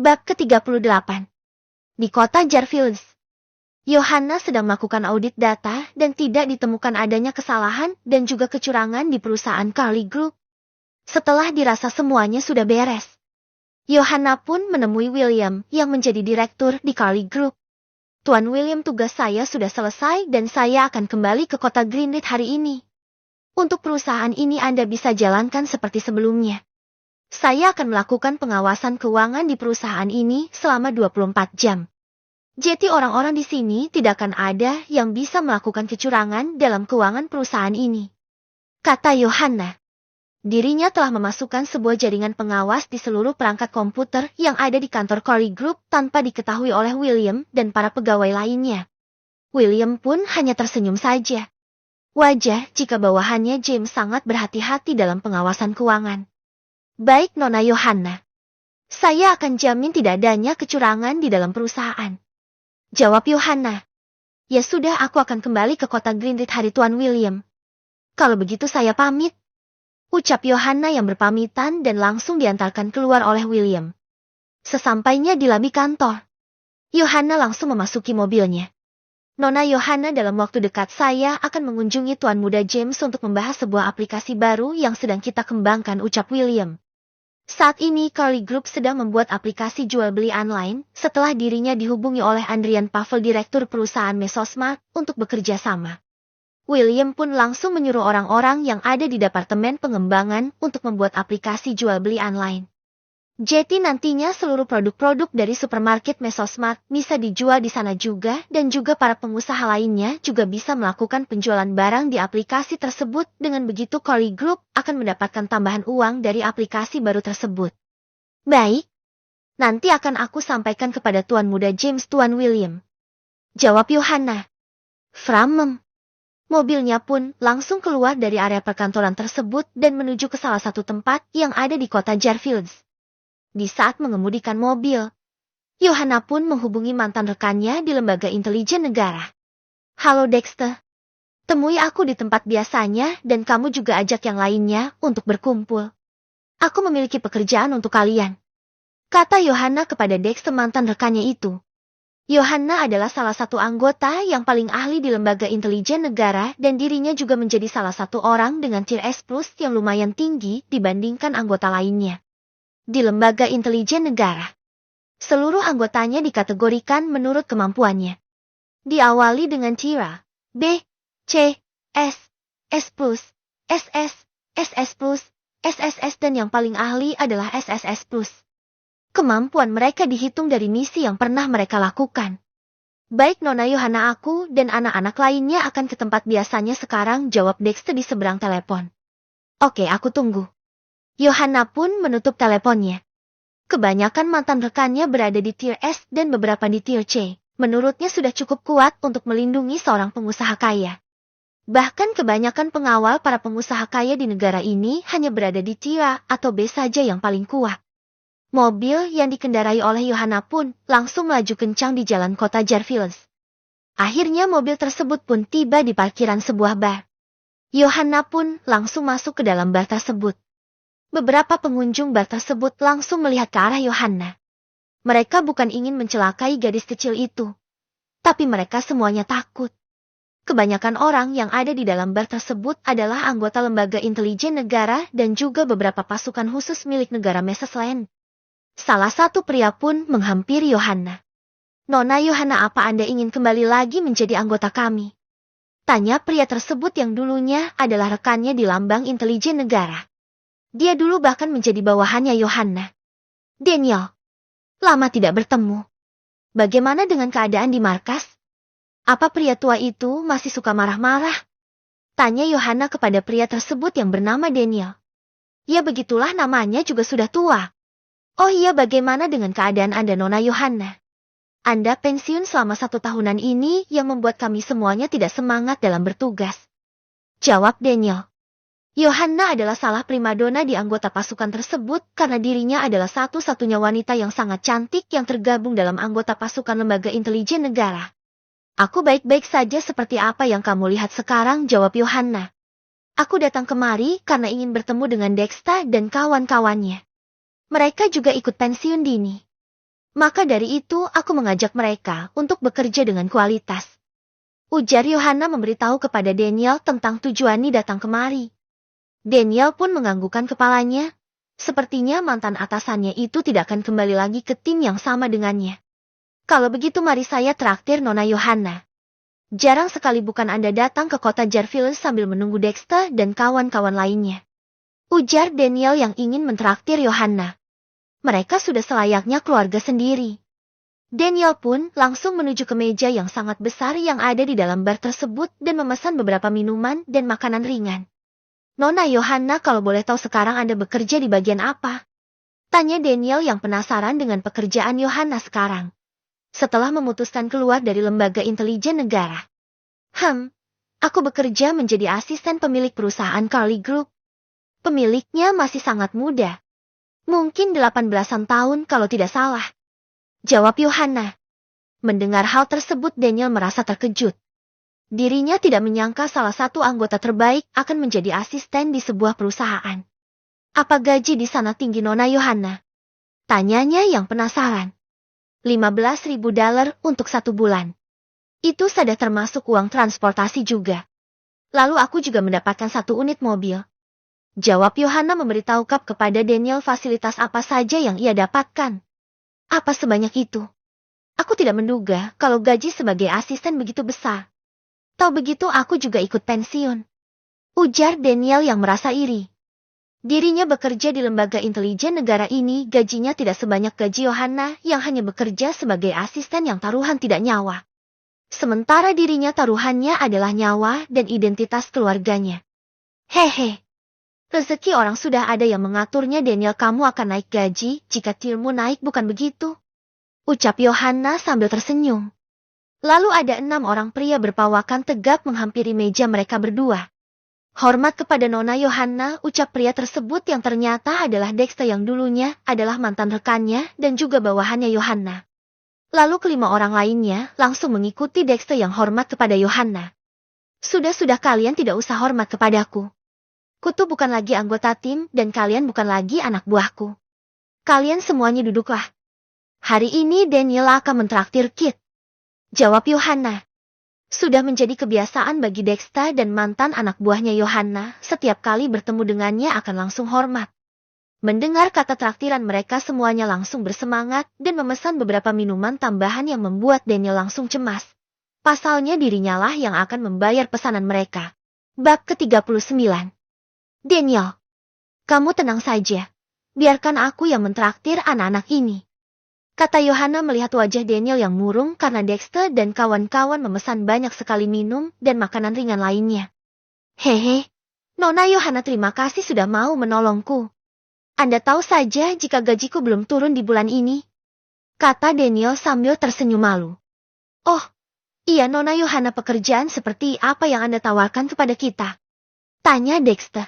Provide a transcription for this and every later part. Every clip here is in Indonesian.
Bab ke-38. Di kota Jarfields, Yohanna sedang melakukan audit data dan tidak ditemukan adanya kesalahan dan juga kecurangan di perusahaan Carly Group. Setelah dirasa semuanya sudah beres, Yohanna pun menemui William yang menjadi direktur di Carly Group. Tuan William, tugas saya sudah selesai dan saya akan kembali ke kota Greenridge hari ini. Untuk perusahaan ini Anda bisa jalankan seperti sebelumnya. Saya akan melakukan pengawasan keuangan di perusahaan ini selama 24 jam. Jadi orang-orang di sini tidak akan ada yang bisa melakukan kecurangan dalam keuangan perusahaan ini, kata Yohanna. Dirinya telah memasukkan sebuah jaringan pengawas di seluruh perangkat komputer yang ada di kantor Carly Group tanpa diketahui oleh William dan para pegawai lainnya. William pun hanya tersenyum saja. Wajar jika bawahannya James sangat berhati-hati dalam pengawasan keuangan. Baik Nona Yohanna. Saya akan jamin tidak adanya kecurangan di dalam perusahaan, jawab Yohanna. Ya sudah, aku akan kembali ke kota Greenridge hari Tuan William. Kalau begitu saya pamit, ucap Yohanna yang berpamitan dan langsung diantarkan keluar oleh William. Sesampainya di lobi kantor, Yohanna langsung memasuki mobilnya. Nona Yohanna, dalam waktu dekat saya akan mengunjungi Tuan Muda James untuk membahas sebuah aplikasi baru yang sedang kita kembangkan, ucap William. Saat ini Carly Group sedang membuat aplikasi jual beli online setelah dirinya dihubungi oleh Adrian Pavel, direktur perusahaan Mesosmart, untuk bekerja sama. William pun langsung menyuruh orang-orang yang ada di departemen pengembangan untuk membuat aplikasi jual beli online. Jadi nantinya seluruh produk-produk dari supermarket Mesosmart bisa dijual di sana juga, dan juga para pengusaha lainnya juga bisa melakukan penjualan barang di aplikasi tersebut. Dengan begitu Carly Group akan mendapatkan tambahan uang dari aplikasi baru tersebut. Baik, nanti akan aku sampaikan kepada Tuan Muda James, Tuan William, jawab Yohanna. Framem. Mobilnya pun langsung keluar dari area perkantoran tersebut dan menuju ke salah satu tempat yang ada di kota Jarfields. Di saat mengemudikan mobil, Yohanna pun menghubungi mantan rekannya di lembaga intelijen negara. Halo Dexter, temui aku di tempat biasanya dan kamu juga ajak yang lainnya untuk berkumpul. Aku memiliki pekerjaan untuk kalian, kata Yohanna kepada Dexter, mantan rekannya itu. Yohanna adalah salah satu anggota yang paling ahli di lembaga intelijen negara dan dirinya juga menjadi salah satu orang dengan tier S+ yang lumayan tinggi dibandingkan anggota lainnya. Di lembaga intelijen negara, seluruh anggotanya dikategorikan menurut kemampuannya. Diawali dengan tier A, B, C, S, S+, SS, SS+, SSS dan yang paling ahli adalah SSS+. Kemampuan mereka dihitung dari misi yang pernah mereka lakukan. Baik Nona Yohanna, aku dan anak-anak lainnya akan ke tempat biasanya sekarang, jawab Dexter di seberang telepon. Oke, aku tunggu. Yohanna pun menutup teleponnya. Kebanyakan mantan rekannya berada di tier S dan beberapa di tier C. Menurutnya sudah cukup kuat untuk melindungi seorang pengusaha kaya. Bahkan kebanyakan pengawal para pengusaha kaya di negara ini hanya berada di tier A atau B saja yang paling kuat. Mobil yang dikendarai oleh Yohanna pun langsung melaju kencang di jalan kota Jarfields. Akhirnya mobil tersebut pun tiba di parkiran sebuah bar. Yohanna pun langsung masuk ke dalam bar tersebut. Beberapa pengunjung bar tersebut langsung melihat ke arah Yohanna. Mereka bukan ingin mencelakai gadis kecil itu, tapi mereka semuanya takut. Kebanyakan orang yang ada di dalam bar tersebut adalah anggota lembaga intelijen negara dan juga beberapa pasukan khusus milik negara Mesosland. Salah satu pria pun menghampiri Yohanna. Nona Yohanna, apa Anda ingin kembali lagi menjadi anggota kami? Tanya pria tersebut yang dulunya adalah rekannya di lambang intelijen negara. Dia dulu bahkan menjadi bawahannya Yohanna. Daniel, lama tidak bertemu. Bagaimana dengan keadaan di markas? Apa pria tua itu masih suka marah-marah? Tanya Yohanna kepada pria tersebut yang bernama Daniel. Ya, begitulah, namanya juga sudah tua. Oh iya, bagaimana dengan keadaan Anda Nona Yohanna? Anda pensiun selama 1 tahunan ini yang membuat kami semuanya tidak semangat dalam bertugas, jawab Daniel. Yohanna adalah salah primadona di anggota pasukan tersebut karena dirinya adalah satu-satunya wanita yang sangat cantik yang tergabung dalam anggota pasukan lembaga intelijen negara. Aku baik-baik saja, seperti apa yang kamu lihat sekarang, jawab Yohanna. Aku datang kemari karena ingin bertemu dengan Dexter dan kawan-kawannya. Mereka juga ikut pensiun dini. Maka dari itu aku mengajak mereka untuk bekerja dengan kualitas. Ujar Yohana memberitahu kepada Daniel tentang tujuannya datang kemari. Daniel pun menganggukkan kepalanya. Sepertinya mantan atasannya itu tidak akan kembali lagi ke tim yang sama dengannya. Kalau begitu mari saya traktir Nona Yohana. Jarang sekali bukan Anda datang ke kota Jarfield sambil menunggu Dexter dan kawan-kawan lainnya. Ujar Daniel yang ingin mentraktir Yohana. Mereka sudah selayaknya keluarga sendiri. Daniel pun langsung menuju ke meja yang sangat besar yang ada di dalam bar tersebut dan memesan beberapa minuman dan makanan ringan. Nona Yohana, kalau boleh tahu sekarang Anda bekerja di bagian apa? Tanya Daniel yang penasaran dengan pekerjaan Yohana sekarang. Setelah memutuskan keluar dari lembaga intelijen negara. Aku bekerja menjadi asisten pemilik perusahaan Carly Group. Pemiliknya masih sangat muda. Mungkin 18-an tahun kalau tidak salah. Jawab Yohana. Mendengar hal tersebut Daniel merasa terkejut. Dirinya tidak menyangka salah satu anggota terbaik akan menjadi asisten di sebuah perusahaan. Apa gaji di sana tinggi Nona Yohana? Tanyanya yang penasaran. $15.000 untuk 1 bulan. Itu sudah termasuk uang transportasi juga. Lalu aku juga mendapatkan 1 unit mobil. Jawab Yohana memberitahu kepada Daniel fasilitas apa saja yang ia dapatkan. Apa sebanyak itu? Aku tidak menduga kalau gaji sebagai asisten begitu besar. Tahu begitu aku juga ikut pensiun. Ujar Daniel yang merasa iri. Dirinya bekerja di lembaga intelijen negara ini, gajinya tidak sebanyak gaji Yohana yang hanya bekerja sebagai asisten yang taruhan tidak nyawa. Sementara dirinya taruhannya adalah nyawa dan identitas keluarganya. Hehe. Rezeki orang sudah ada yang mengaturnya. Daniel, kamu akan naik gaji jika tiermu naik, bukan begitu? Ucap Yohana sambil tersenyum. Lalu ada 6 orang pria berpawakan tegap menghampiri meja mereka berdua. Hormat kepada Nona Yohana, ucap pria tersebut yang ternyata adalah Dexter yang dulunya adalah mantan rekannya dan juga bawahannya Yohana. Lalu kelima orang lainnya langsung mengikuti Dexter yang hormat kepada Yohana. Sudah kalian tidak usah hormat kepadaku. Kutu bukan lagi anggota tim dan kalian bukan lagi anak buahku. Kalian semuanya duduklah. Hari ini Daniel akan mentraktir Kit. Jawab Yohana. Sudah menjadi kebiasaan bagi Dexter dan mantan anak buahnya Yohana, setiap kali bertemu dengannya akan langsung hormat. Mendengar kata traktiran mereka semuanya langsung bersemangat dan memesan beberapa minuman tambahan yang membuat Daniel langsung cemas. Pasalnya dirinya lah yang akan membayar pesanan mereka. Bab ke-39. Daniel, kamu tenang saja. Biarkan aku yang mentraktir anak-anak ini. Kata Yohana melihat wajah Daniel yang murung karena Dexter dan kawan-kawan memesan banyak sekali minum dan makanan ringan lainnya. Hehe, Nona Yohana, terima kasih sudah mau menolongku. Anda tahu saja jika gajiku belum turun di bulan ini. Kata Daniel sambil tersenyum malu. Oh, iya Nona Yohana, pekerjaan seperti apa yang Anda tawarkan kepada kita? Tanya Dexter.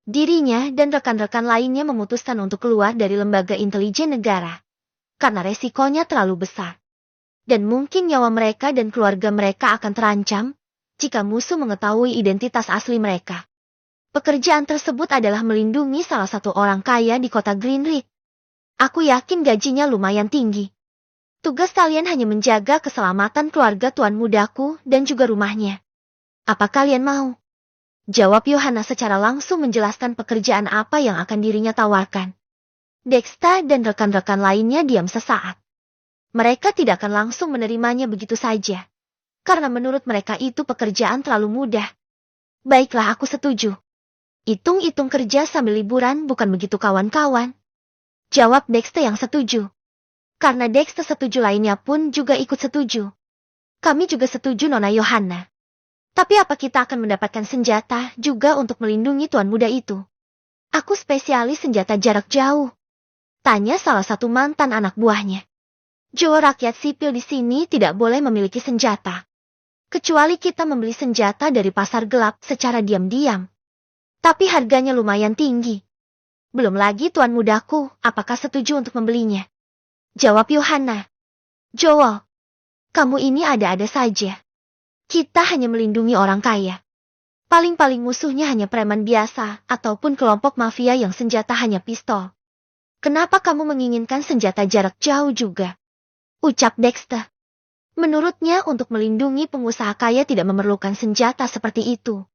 Dirinya dan rekan-rekan lainnya memutuskan untuk keluar dari lembaga intelijen negara. Karena resikonya terlalu besar. Dan mungkin nyawa mereka dan keluarga mereka akan terancam jika musuh mengetahui identitas asli mereka. Pekerjaan tersebut adalah melindungi salah satu orang kaya di kota Greenridge. Aku yakin gajinya lumayan tinggi. Tugas kalian hanya menjaga keselamatan keluarga tuan mudaku dan juga rumahnya. Apa kalian mau? Jawab Yohana secara langsung menjelaskan pekerjaan apa yang akan dirinya tawarkan. Dexter dan rekan-rekan lainnya diam sesaat. Mereka tidak akan langsung menerimanya begitu saja. Karena menurut mereka itu pekerjaan terlalu mudah. Baiklah, aku setuju. Hitung-hitung kerja sambil liburan, bukan begitu kawan-kawan? Jawab Dexter yang setuju. Karena Dexter setuju, lainnya pun juga ikut setuju. Kami juga setuju Nona Yohana. Tapi apa kita akan mendapatkan senjata juga untuk melindungi tuan muda itu? Aku spesialis senjata jarak jauh. Tanya salah satu mantan anak buahnya. Joe, rakyat sipil di sini tidak boleh memiliki senjata. Kecuali kita membeli senjata dari pasar gelap secara diam-diam. Tapi harganya lumayan tinggi. Belum lagi tuan mudaku, apakah setuju untuk membelinya? Jawab Yohana. Joel, kamu ini ada-ada saja. Kita hanya melindungi orang kaya. Paling-paling musuhnya hanya preman biasa ataupun kelompok mafia yang senjata hanya pistol. Kenapa kamu menginginkan senjata jarak jauh juga? Ucap Dexter. Menurutnya untuk melindungi pengusaha kaya tidak memerlukan senjata seperti itu.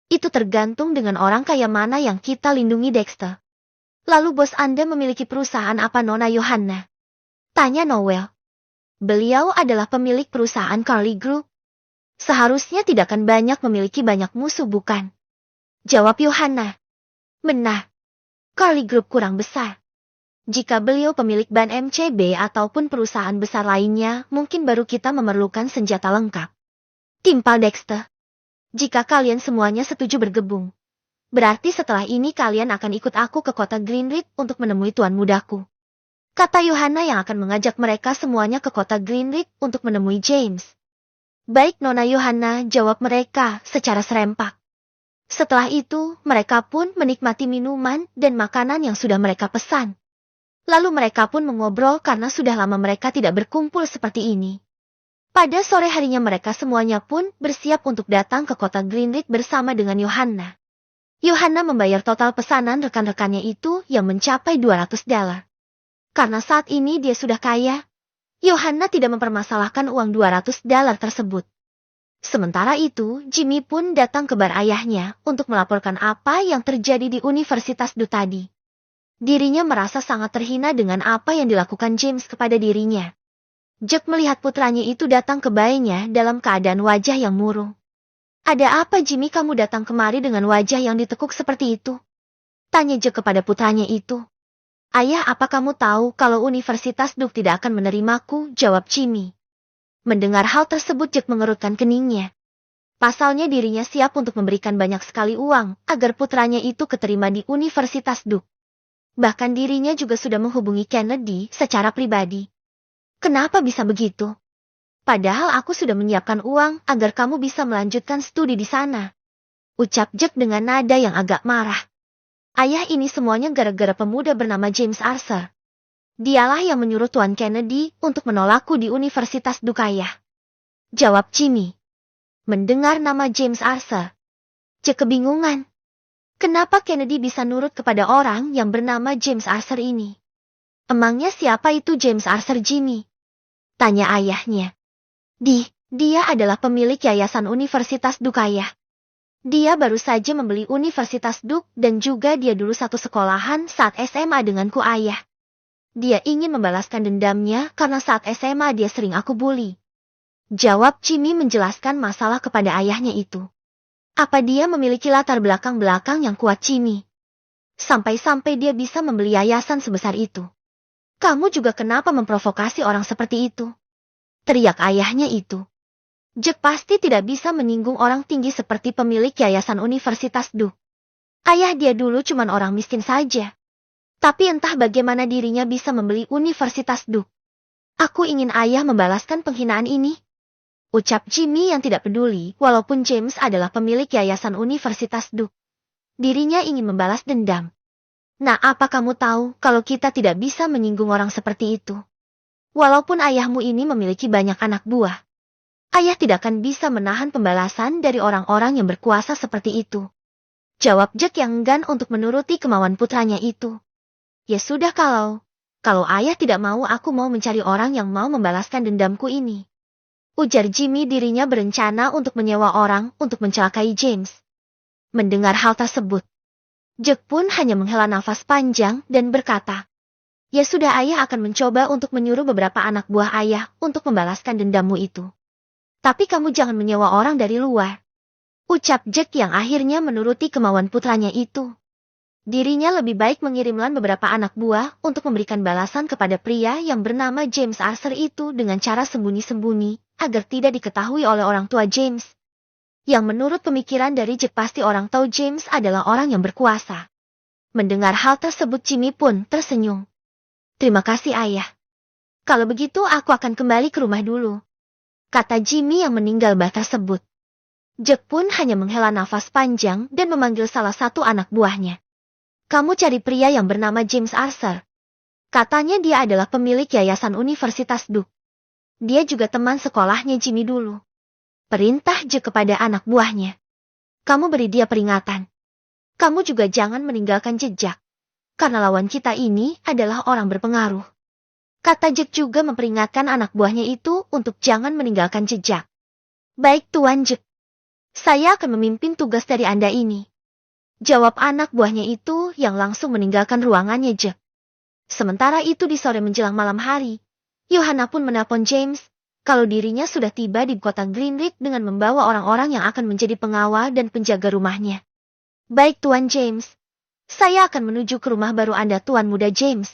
Itu tergantung dengan orang kaya mana yang kita lindungi, Dexter. Lalu bos Anda memiliki perusahaan apa, Nona Yohanna? Tanya Noel. Beliau adalah pemilik perusahaan Carly Group. Seharusnya tidak akan banyak memiliki banyak musuh, bukan? Jawab Yohanna. Benar. Carly Group kurang besar. Jika beliau pemilik ban MCB ataupun perusahaan besar lainnya, mungkin baru kita memerlukan senjata lengkap. Timpal Dexter. Jika kalian semuanya setuju bergabung, berarti setelah ini kalian akan ikut aku ke kota Greenridge untuk menemui tuan mudaku. Kata Yohanna yang akan mengajak mereka semuanya ke kota Greenridge untuk menemui James. Baik Nona Yohanna, jawab mereka secara serempak. Setelah itu, mereka pun menikmati minuman dan makanan yang sudah mereka pesan. Lalu mereka pun mengobrol karena sudah lama mereka tidak berkumpul seperti ini. Pada sore harinya mereka semuanya pun bersiap untuk datang ke kota Greenridge bersama dengan Yohanna. Yohanna membayar total pesanan rekan-rekannya itu yang mencapai $200. Karena saat ini dia sudah kaya, Yohanna tidak mempermasalahkan uang $200 tersebut. Sementara itu, Jimmy pun datang ke bar ayahnya untuk melaporkan apa yang terjadi di Universitas Du tadi. Dirinya merasa sangat terhina dengan apa yang dilakukan James kepada dirinya. Jack melihat putranya itu datang ke bayinya dalam keadaan wajah yang murung. Ada apa Jimmy, kamu datang kemari dengan wajah yang ditekuk seperti itu? Tanya Jack kepada putranya itu. Ayah, apa kamu tahu kalau Universitas Duke tidak akan menerimaku? Jawab Jimmy. Mendengar hal tersebut Jack mengerutkan keningnya. Pasalnya dirinya siap untuk memberikan banyak sekali uang agar putranya itu keterima di Universitas Duke. Bahkan dirinya juga sudah menghubungi Kennedy secara pribadi. Kenapa bisa begitu? Padahal aku sudah menyiapkan uang agar kamu bisa melanjutkan studi di sana. Ucap Jack dengan nada yang agak marah. Ayah, ini semuanya gara-gara pemuda bernama James Arthur. Dialah yang menyuruh Tuan Kennedy untuk menolakku di Universitas Duke, Ayah. Jawab Jimmy. Mendengar nama James Arthur, Jack kebingungan. Kenapa Kennedy bisa nurut kepada orang yang bernama James Arthur ini? Emangnya siapa itu James Arthur, Jimmy? Tanya ayahnya. Dia adalah pemilik yayasan Universitas Duke, Ayah. Dia baru saja membeli Universitas Duke dan juga dia dulu satu sekolahan saat SMA denganku, Ayah. Dia ingin membalaskan dendamnya karena saat SMA dia sering aku bully. Jawab Jimmy menjelaskan masalah kepada ayahnya itu. Apa dia memiliki latar belakang yang kuat, Jimmy? Sampai-sampai dia bisa membeli yayasan sebesar itu. Kamu juga kenapa memprovokasi orang seperti itu? Teriak ayahnya itu. Jack pasti tidak bisa menyinggung orang tinggi seperti pemilik yayasan Universitas Duke. Ayah dia dulu cuman orang miskin saja. Tapi entah bagaimana dirinya bisa membeli Universitas Duke. Aku ingin ayah membalaskan penghinaan ini. Ucap Jimmy yang tidak peduli walaupun James adalah pemilik yayasan Universitas Duke. Dirinya ingin membalas dendam. Nah, apa kamu tahu kalau kita tidak bisa menyinggung orang seperti itu? Walaupun ayahmu ini memiliki banyak anak buah, ayah tidak akan bisa menahan pembalasan dari orang-orang yang berkuasa seperti itu. Jawab Jack yang enggan untuk menuruti kemauan putranya itu. Ya sudah, kalau ayah tidak mau, aku mau mencari orang yang mau membalaskan dendamku ini. Ujar Jimmy, dirinya berencana untuk menyewa orang untuk mencelakai James. Mendengar hal tersebut, Jack pun hanya menghela nafas panjang dan berkata, ya sudah, ayah akan mencoba untuk menyuruh beberapa anak buah ayah untuk membalaskan dendammu itu. Tapi kamu jangan menyewa orang dari luar. Ucap Jack yang akhirnya menuruti kemauan putranya itu. Dirinya lebih baik mengirimkan beberapa anak buah untuk memberikan balasan kepada pria yang bernama James Arthur itu dengan cara sembunyi-sembunyi, agar tidak diketahui oleh orang tua James. Yang menurut pemikiran dari Jack pasti orang tahu James adalah orang yang berkuasa. Mendengar hal tersebut Jimmy pun tersenyum. Terima kasih ayah. Kalau begitu aku akan kembali ke rumah dulu. Kata Jimmy yang meninggal bah tersebut. Jack pun hanya menghela nafas panjang dan memanggil salah satu anak buahnya. Kamu cari pria yang bernama James Arthur. Katanya dia adalah pemilik yayasan Universitas Duke. Dia juga teman sekolahnya Jimmy dulu. Perintah Jack kepada anak buahnya. Kamu beri dia peringatan. Kamu juga jangan meninggalkan jejak. karena lawan kita ini adalah orang berpengaruh. Kata Jack juga memperingatkan anak buahnya itu untuk jangan meninggalkan jejak. Baik Tuan Jack, saya akan memimpin tugas dari Anda ini. Jawab anak buahnya itu yang langsung meninggalkan ruangannya Jack. Sementara itu di sore menjelang malam hari, Johanna pun menelpon James, kalau dirinya sudah tiba di kota Greenridge dengan membawa orang-orang yang akan menjadi pengawal dan penjaga rumahnya. Baik Tuan James, saya akan menuju ke rumah baru Anda Tuan Muda James.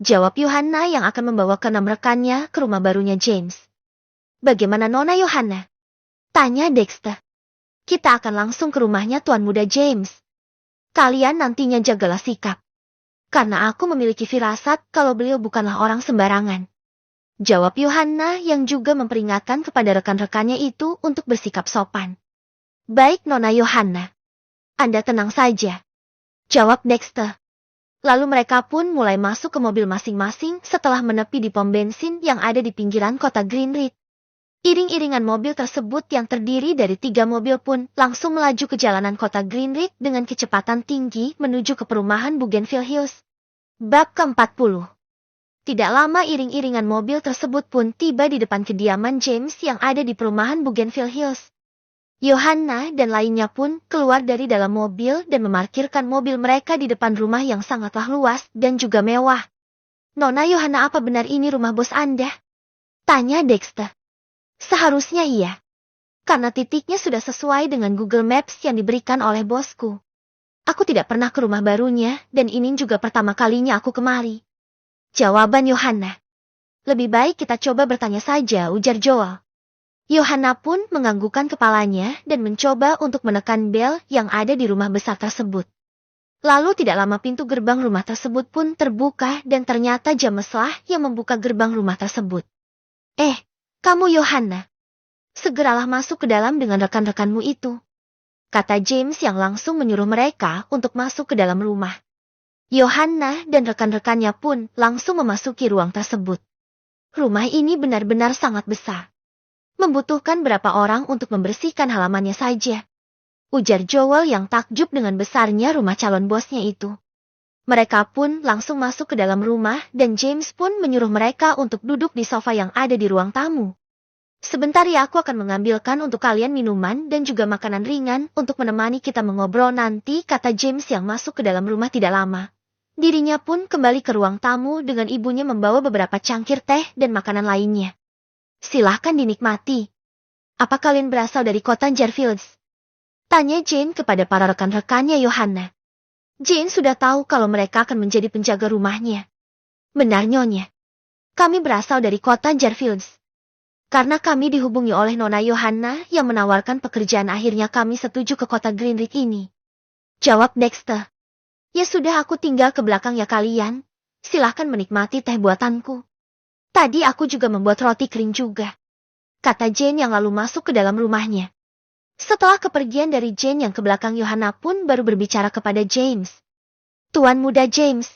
Jawab Johanna yang akan membawa ke-6 rekannya ke rumah barunya James. Bagaimana Nona Johanna? Tanya Dexter. Kita akan langsung ke rumahnya Tuan Muda James. Kalian nantinya jagalah sikap. Karena aku memiliki firasat kalau beliau bukanlah orang sembarangan. Jawab Johanna yang juga memperingatkan kepada rekan-rekannya itu untuk bersikap sopan. Baik Nona Johanna. Anda tenang saja. Jawab Dexter. Lalu mereka pun mulai masuk ke mobil masing-masing setelah menepi di pom bensin yang ada di pinggiran kota Greenridge. Iring-iringan mobil tersebut yang terdiri dari 3 mobil pun langsung melaju ke jalanan kota Greenridge dengan kecepatan tinggi menuju ke perumahan Bougainville Hills. Bab ke-40. Tidak lama iring-iringan mobil tersebut pun tiba di depan kediaman James yang ada di perumahan Bougainville Hills. Johanna dan lainnya pun keluar dari dalam mobil dan memarkirkan mobil mereka di depan rumah yang sangatlah luas dan juga mewah. Nona Johanna, apa benar ini rumah bos Anda? Tanya Dexter. Seharusnya iya. Karena titiknya sudah sesuai dengan Google Maps yang diberikan oleh bosku. Aku tidak pernah ke rumah barunya dan ini juga pertama kalinya aku kemari. Jawaban Johanna. Lebih baik kita coba bertanya saja, ujar Joel. Johanna pun menganggukkan kepalanya dan mencoba untuk menekan bel yang ada di rumah besar tersebut. Lalu tidak lama pintu gerbang rumah tersebut pun terbuka dan ternyata Jameslah yang membuka gerbang rumah tersebut. Kamu Johanna. Segeralah masuk ke dalam dengan rekan-rekanmu itu. Kata James yang langsung menyuruh mereka untuk masuk ke dalam rumah. Johanna dan rekan-rekannya pun langsung memasuki ruang tersebut. Rumah ini benar-benar sangat besar. Membutuhkan berapa orang untuk membersihkan halamannya saja. Ujar Joel yang takjub dengan besarnya rumah calon bosnya itu. Mereka pun langsung masuk ke dalam rumah dan James pun menyuruh mereka untuk duduk di sofa yang ada di ruang tamu. Sebentar ya, aku akan mengambilkan untuk kalian minuman dan juga makanan ringan untuk menemani kita mengobrol nanti, kata James yang masuk ke dalam rumah tidak lama. Dirinya pun kembali ke ruang tamu dengan ibunya membawa beberapa cangkir teh dan makanan lainnya. Silahkan dinikmati. Apa kalian berasal dari kota Jarfields? Tanya Jane kepada para rekan-rekannya Johanna. Jane sudah tahu kalau mereka akan menjadi penjaga rumahnya. Benar Nyonya. Kami berasal dari kota Jarfields. Karena kami dihubungi oleh Nona Johanna yang menawarkan pekerjaan, akhirnya kami setuju ke kota Greenridge ini. Jawab Dexter. Ya sudah, aku tinggal ke belakang ya kalian. Silahkan menikmati teh buatanku. Tadi aku juga membuat roti kering juga. Kata Jane yang lalu masuk ke dalam rumahnya. Setelah kepergian dari Jane yang ke belakang, Johanna pun baru berbicara kepada James. Tuan Muda James.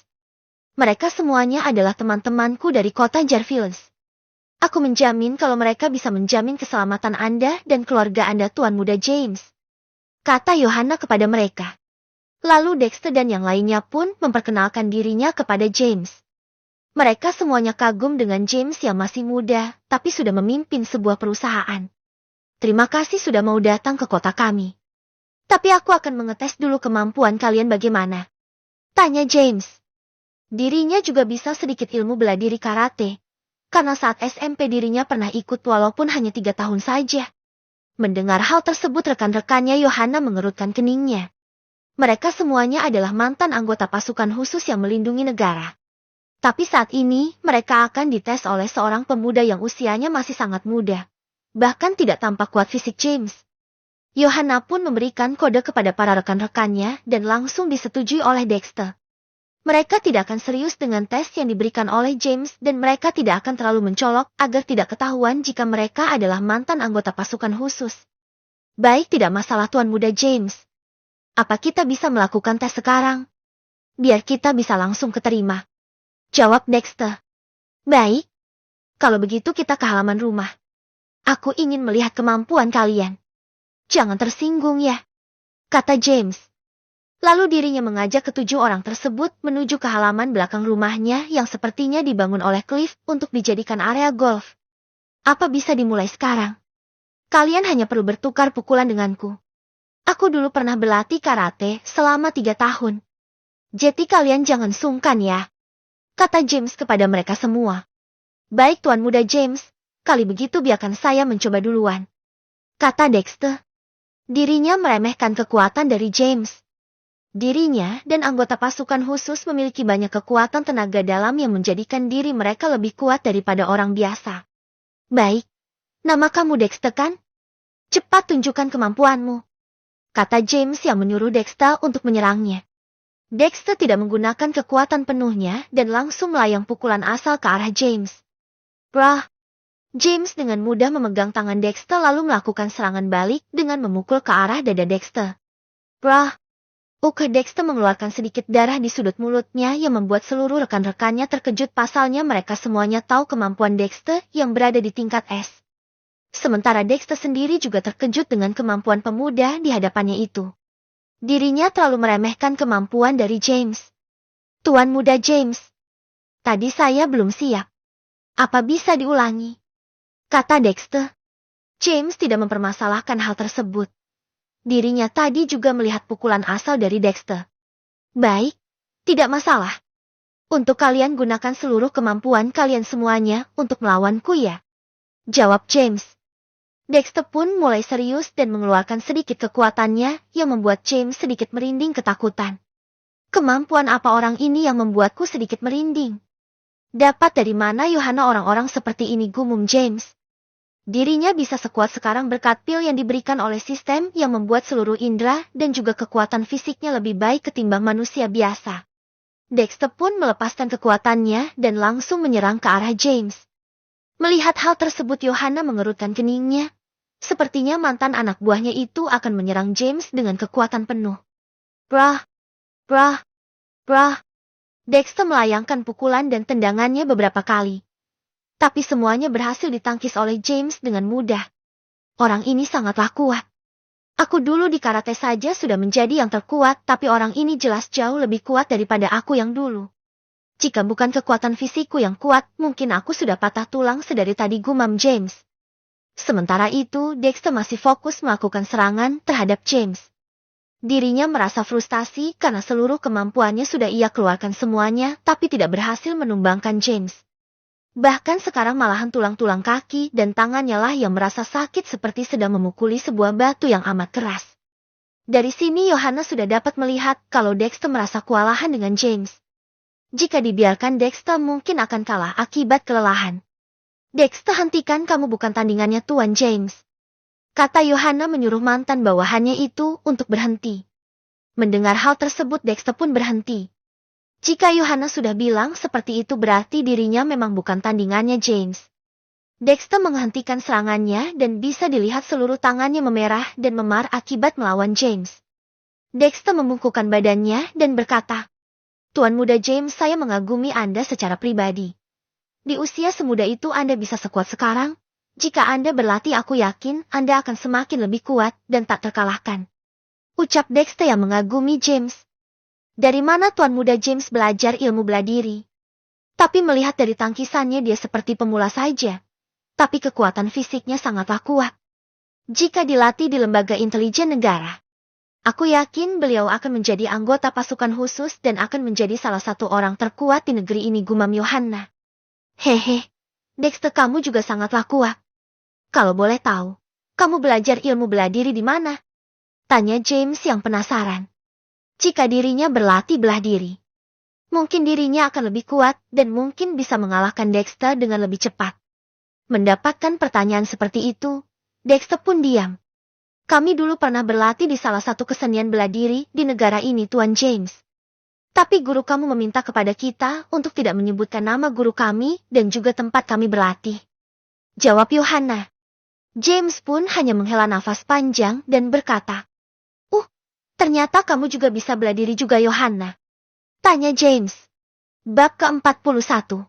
Mereka semuanya adalah teman-temanku dari kota Jarfields. Aku menjamin kalau mereka bisa menjamin keselamatan Anda dan keluarga Anda, Tuan Muda James. Kata Johanna kepada mereka. Lalu Dexter dan yang lainnya pun memperkenalkan dirinya kepada James. Mereka semuanya kagum dengan James yang masih muda, tapi sudah memimpin sebuah perusahaan. Terima kasih sudah mau datang ke kota kami. Tapi aku akan mengetes dulu kemampuan kalian bagaimana. Tanya James. Dirinya juga bisa sedikit ilmu bela diri karate. Karena saat SMP dirinya pernah ikut walaupun hanya 3 tahun saja. Mendengar hal tersebut rekan-rekannya Johanna mengerutkan keningnya. Mereka semuanya adalah mantan anggota pasukan khusus yang melindungi negara. Tapi saat ini, mereka akan dites oleh seorang pemuda yang usianya masih sangat muda. Bahkan tidak tampak kuat fisik James. Johanna pun memberikan kode kepada para rekan-rekannya dan langsung disetujui oleh Dexter. Mereka tidak akan serius dengan tes yang diberikan oleh James dan mereka tidak akan terlalu mencolok agar tidak ketahuan jika mereka adalah mantan anggota pasukan khusus. Baik, tidak masalah Tuan Muda James. Apa kita bisa melakukan tes sekarang? Biar kita bisa langsung keterima. Jawab Dexter. Baik. Kalau begitu kita ke halaman rumah. Aku ingin melihat kemampuan kalian. Jangan tersinggung ya. Kata James. Lalu dirinya mengajak ketujuh orang tersebut menuju ke halaman belakang rumahnya yang sepertinya dibangun oleh Cliff untuk dijadikan area golf. Apa bisa dimulai sekarang? Kalian hanya perlu bertukar pukulan denganku. Aku dulu pernah berlatih karate selama 3 tahun. Jadi kalian jangan sungkan ya, kata James kepada mereka semua. Baik Tuan Muda James, kali begitu biarkan saya mencoba duluan, kata Dexter. Dirinya meremehkan kekuatan dari James. Dirinya dan anggota pasukan khusus memiliki banyak kekuatan tenaga dalam yang menjadikan diri mereka lebih kuat daripada orang biasa. Baik, nama kamu Dexter kan? Cepat tunjukkan kemampuanmu, kata James yang menyuruh Dexter untuk menyerangnya. Dexter tidak menggunakan kekuatan penuhnya dan langsung melayang pukulan asal ke arah James. Brah! James dengan mudah memegang tangan Dexter lalu melakukan serangan balik dengan memukul ke arah dada Dexter. Brah! Dexter mengeluarkan sedikit darah di sudut mulutnya yang membuat seluruh rekan-rekannya terkejut pasalnya mereka semuanya tahu kemampuan Dexter yang berada di tingkat S. Sementara Dexter sendiri juga terkejut dengan kemampuan pemuda di hadapannya itu. Dirinya terlalu meremehkan kemampuan dari James. Tuan Muda James, tadi saya belum siap. Apa bisa diulangi? Kata Dexter. James tidak mempermasalahkan hal tersebut. Dirinya tadi juga melihat pukulan asal dari Dexter. Baik, tidak masalah. Untuk kalian gunakan seluruh kemampuan kalian semuanya untuk melawanku ya, jawab James. Dexter pun mulai serius dan mengeluarkan sedikit kekuatannya yang membuat James sedikit merinding ketakutan. Kemampuan apa orang ini yang membuatku sedikit merinding? Dapat dari mana Yohana orang-orang seperti ini, gumam James. Dirinya bisa sekuat sekarang berkat pil yang diberikan oleh sistem yang membuat seluruh indera dan juga kekuatan fisiknya lebih baik ketimbang manusia biasa. Dexter pun melepaskan kekuatannya dan langsung menyerang ke arah James. Melihat hal tersebut Yohana mengerutkan keningnya. Sepertinya mantan anak buahnya itu akan menyerang James dengan kekuatan penuh. Brah! Brah! Brah! Dexter melayangkan pukulan dan tendangannya beberapa kali. Tapi semuanya berhasil ditangkis oleh James dengan mudah. Orang ini sangatlah kuat. Aku dulu di karate saja sudah menjadi yang terkuat, tapi orang ini jelas jauh lebih kuat daripada aku yang dulu. Jika bukan kekuatan fisikku yang kuat, mungkin aku sudah patah tulang sedari tadi, gumam James. Sementara itu, Dexter masih fokus melakukan serangan terhadap James. Dirinya merasa frustasi karena seluruh kemampuannya sudah ia keluarkan semuanya, tapi tidak berhasil menumbangkan James. Bahkan sekarang malahan tulang-tulang kaki dan tangannya lah yang merasa sakit seperti sedang memukuli sebuah batu yang amat keras. Dari sini Yohana sudah dapat melihat kalau Dexter merasa kewalahan dengan James. Jika dibiarkan Dexter mungkin akan kalah akibat kelelahan. Dexter, hentikan, kamu bukan tandingannya Tuan James, kata Yohana menyuruh mantan bawahannya itu untuk berhenti. Mendengar hal tersebut Dexter pun berhenti. Jika Yohana sudah bilang seperti itu berarti dirinya memang bukan tandingannya James. Dexter menghentikan serangannya dan bisa dilihat seluruh tangannya memerah dan memar akibat melawan James. Dexter membungkukkan badannya dan berkata, Tuan Muda James, saya mengagumi Anda secara pribadi. Di usia semuda itu Anda bisa sekuat sekarang. Jika Anda berlatih aku yakin Anda akan semakin lebih kuat dan tak terkalahkan, ucap Dexter yang mengagumi James. Dari mana Tuan Muda James belajar ilmu bela diri? Tapi melihat dari tangkisannya dia seperti pemula saja. Tapi kekuatan fisiknya sangatlah kuat. Jika dilatih di lembaga intelijen negara, aku yakin beliau akan menjadi anggota pasukan khusus dan akan menjadi salah satu orang terkuat di negeri ini, gumam Yohana. Hehe, Dexter, kamu juga sangatlah kuat. Kalau boleh tahu, kamu belajar ilmu bela diri di mana? Tanya James yang penasaran. Jika dirinya berlatih bela diri, mungkin dirinya akan lebih kuat dan mungkin bisa mengalahkan Dexter dengan lebih cepat. Mendapatkan pertanyaan seperti itu, Dexter pun diam. Kami dulu pernah berlatih di salah satu kesenian bela diri di negara ini, Tuan James. Tapi guru kamu meminta kepada kita untuk tidak menyebutkan nama guru kami dan juga tempat kami berlatih, jawab Yohana. James pun hanya menghela nafas panjang dan berkata, ternyata kamu juga bisa bela diri juga, Yohana? Tanya James. Bab ke-41.